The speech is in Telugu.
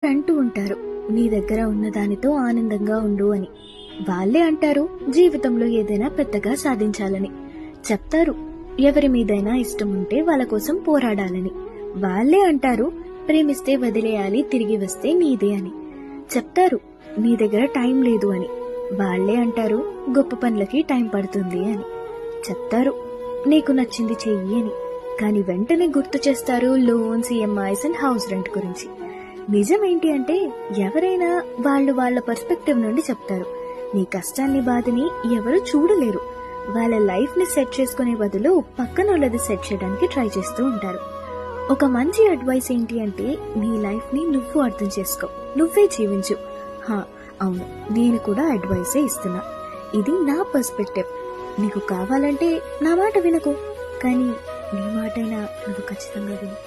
అంటూ ఉంటారు, నీ దగ్గర ఉన్న దానితో ఆనందంగా ఉండు అని. వాళ్ళే అంటారు జీవితంలో ఏదైనా పెద్దగా సాధించాలని. చెప్తారు ఎవరి మీదైనా ఇష్టం ఉంటే వాళ్ళ కోసం పోరాడాలని. వాళ్ళే అంటారు ప్రేమిస్తే వదిలేయాలి, తిరిగి వస్తే నీదే అని. చెప్తారు నీ దగ్గర టైం లేదు అని. వాళ్ళే అంటారు గొప్ప పనులకి టైం పడుతుంది అని. చెప్తారు నీకు నచ్చింది చెయ్యి అని. కానీ వెంటనే గుర్తు చేస్తారు loans, EMIs and house rent గురించి. నిజం ఏంటి అంటే ఎవరైనా వాళ్ళ పర్స్పెక్టివ్ నుండి చెప్తారు. నీ కష్టాన్ని, బాధని ఎవరు చూడలేరు. వాళ్ళ లైఫ్ ని సెట్ చేసుకునే బదులు పక్కన వాళ్ళది సెట్ చేయడానికి ట్రై చేస్తూ ఉంటారు. ఒక మంచి అడ్వైస్ ఏంటి అంటే నీ లైఫ్ ని నువ్వు అర్థం చేసుకో, నువ్వే జీవించు. అవును, నేను కూడా అడ్వైసే ఇస్తున్నా. ఇది నా పర్స్పెక్టివ్. నీకు కావాలంటే నా మాట వినకు, కానీ నీ మాటైనా నువ్వు ఖచ్చితంగా విను.